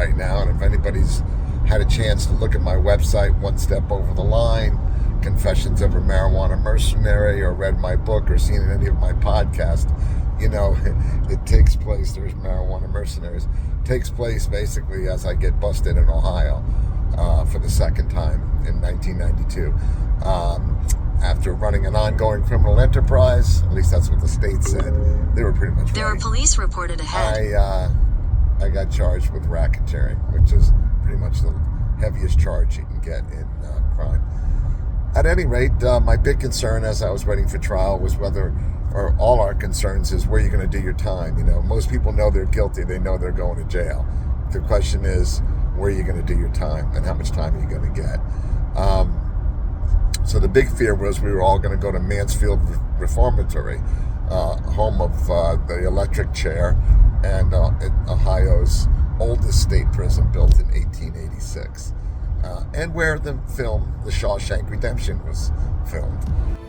right now. And if anybody's had a chance to look at my website, One Step Over the Line, Confessions of a Marijuana Mercenary, or read my book or seen any of my podcasts, you know, it takes place, there's Marijuana Mercenaries, takes place basically as I get busted in Ohio for the second time in 1992. After running an ongoing criminal enterprise, at least that's what the state said. They were pretty much right. There are police reported ahead. I got charged with racketeering, which is pretty much the heaviest charge you can get in crime. At any rate, my big concern as I was waiting for trial was whether, or all our concerns is where you're going to do your time. You know, most people know they're guilty. They know they're going to jail. The question is, where are you going to do your time and how much time are you going to get? So the big fear was we were all going to go to Mansfield Reformatory, home of the electric chair and Ohio's oldest state prison, built in 1886, and where the film The Shawshank Redemption was filmed.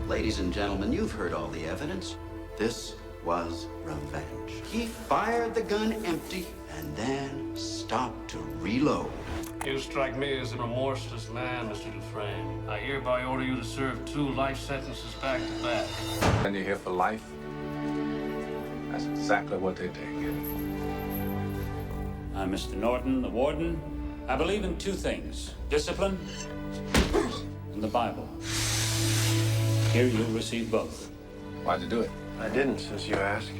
Ladies and gentlemen, you've heard all the evidence. This was revenge. He fired the gun empty and then stopped to reload. You strike me as a remorseless man, Mr. Dufresne. I hereby order you to serve 2 life sentences back to back. And you're here for life? That's exactly what they did. I'm Mr. Norton, the warden. I believe in 2 things: discipline and the Bible. Here you'll receive both. Why'd you do it? I didn't, since you asked.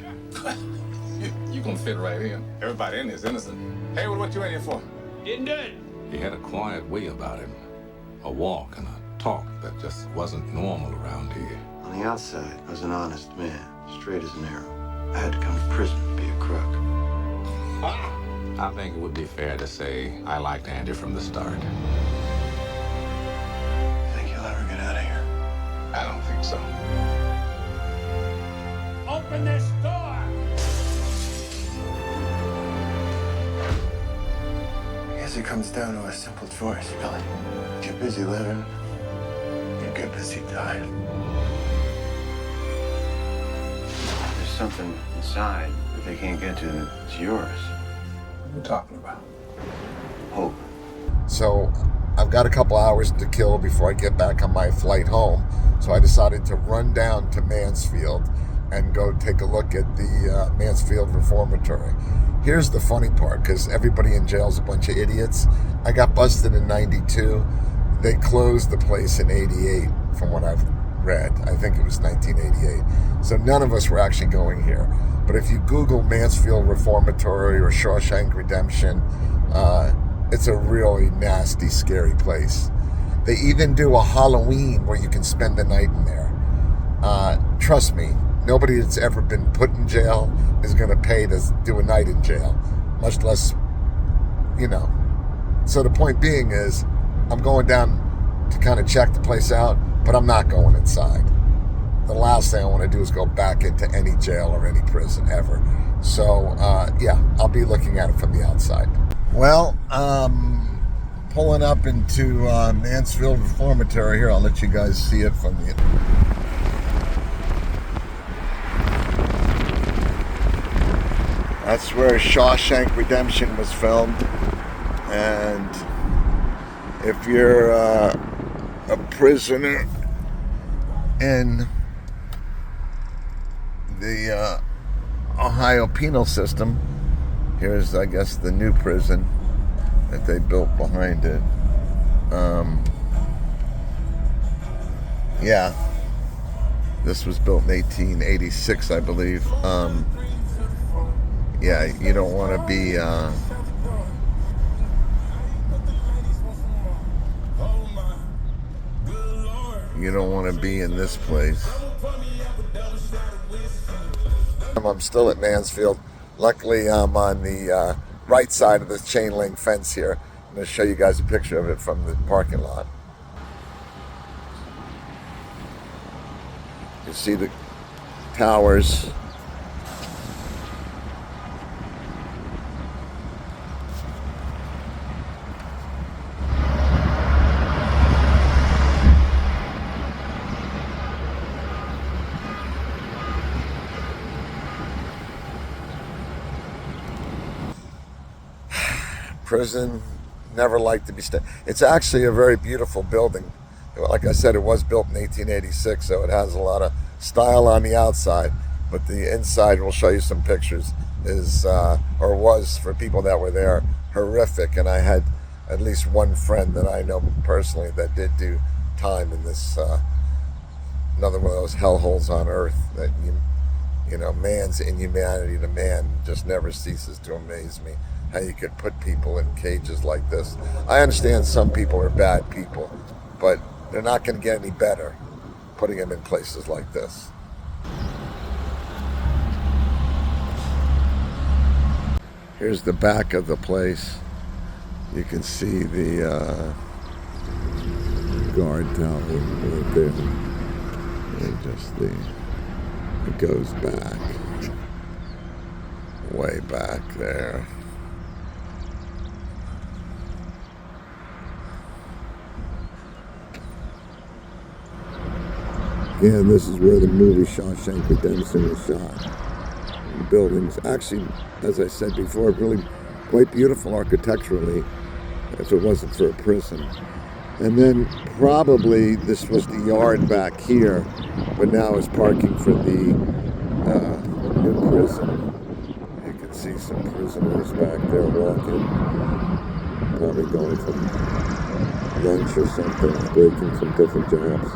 You gonna fit right in. Everybody in here is innocent. Hey, what you in here for? Didn't do it. He had a quiet way about him, a walk and a talk that just wasn't normal around here. On the outside, I was an honest man, straight as an arrow. I had to come to prison to be a crook. I think it would be fair to say I liked Andy from the start. Think you'll ever get out of here? I don't think so. Open this door! I guess it comes down to a simple choice, Billy. Get busy living, or get busy dying. There's something inside that they can't get to that's yours. What are you talking about? Hope. So I've got a couple hours to kill before I get back on my flight home. So I decided to run down to Mansfield and go take a look at the Mansfield Reformatory. Here's the funny part, because everybody in jail is a bunch of idiots. I got busted in 92. They closed the place in 88, from what I've read. I think it was 1988. So none of us were actually going here. But if you Google Mansfield Reformatory or Shawshank Redemption, it's a really nasty, scary place. They even do a Halloween where you can spend the night in there. Trust me, nobody that's ever been put in jail is going to pay to do a night in jail, much less, you know. So the point being is, I'm going down to kind of check the place out, but I'm not going inside. The last thing I want to do is go back into any jail or any prison ever. So, yeah, I'll be looking at it from the outside. Well, pulling up into Mansfield Reformatory here. I'll let you guys see it from the... That's where Shawshank Redemption was filmed. And if you're a prisoner in the Ohio penal system, here's, I guess, the new prison that they built behind it. Yeah, this was built in 1886, I believe. Yeah, you don't want to be you don't want to be in this place. I'm still at Mansfield. Luckily, I'm on the right side of this chain link fence here. I'm going to show you guys a picture of it from the parking lot. You see the towers. prison, never liked to be It's actually a very beautiful building. Like I said, it was built in 1886, so it has a lot of style on the outside, but the inside, we'll show you some pictures, is, or was for people that were there, horrific. And I had at least one friend that I know personally that did do time in this, another one of those hellholes on earth that, you know, man's inhumanity to man just never ceases to amaze me. How you could put people in cages like this. I understand some people are bad people, but they're not going to get any better putting them in places like this. Here's the back of the place. You can see the guard tower right there. And just it goes back, way back there. And this is where the movie Shawshank Redemption was shot. The buildings, actually, as I said before, really quite beautiful architecturally, if it wasn't for a prison. And then probably this was the yard back here, but now is parking for the new prison. You can see some prisoners back there walking, probably going to lunch or something, breaking some different jobs.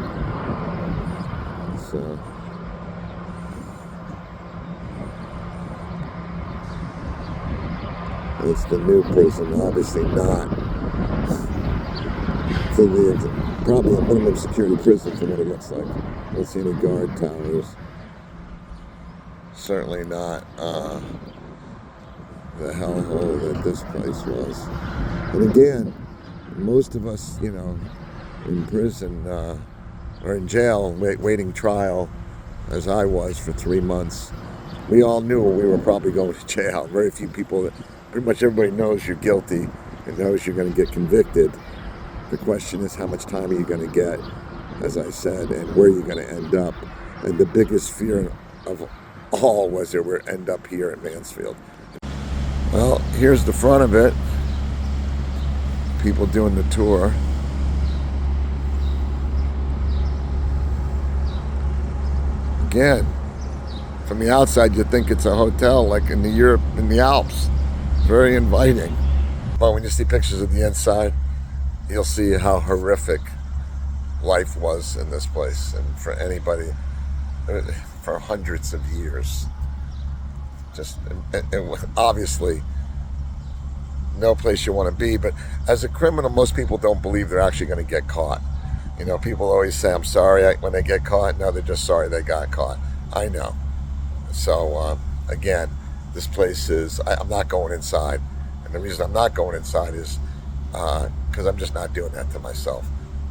So it's the new prison, obviously not. So probably a minimum security prison from what it looks like. I don't see any guard towers. Certainly not the hellhole that this place was. And again, most of us, you know, in prison or in jail, waiting trial, as I was for 3 months, we all knew we were probably going to jail. Very few people, pretty much everybody knows you're guilty and knows you're going to get convicted. The question is, how much time are you going to get, as I said, and where are you going to end up? And the biggest fear of all was that we'd end up here at Mansfield. Well, here's the front of it. People doing the tour. Again, from the outside, you'd think it's a hotel like in Europe, in the Alps. Very inviting. But when you see pictures of the inside, you'll see how horrific life was in this place. And for anybody, for hundreds of years. Just, and obviously, no place you want to be. But as a criminal, most people don't believe they're actually going to get caught. You know, people always say, I'm sorry when they get caught. No, they're just sorry they got caught. I know. So, again, this place is, I'm not going inside. And the reason I'm not going inside is because I'm just not doing that to myself.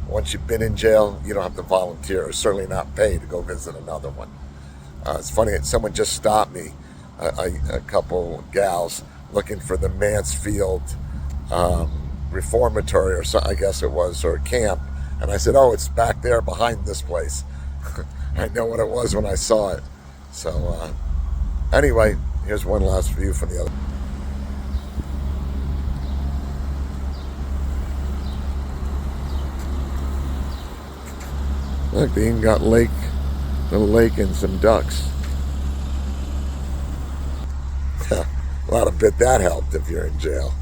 Once you've been in jail, you don't have to volunteer, or certainly not pay to go visit another one. It's funny, someone just stopped me, a couple gals, looking for the Mansfield Reformatory, or so, I guess it was, or camp. And I said, oh, it's back there behind this place. I know what it was when I saw it. So anyway, here's one last view from the other. Look, they even got lake and some ducks. Well, I bet that helped if you're in jail.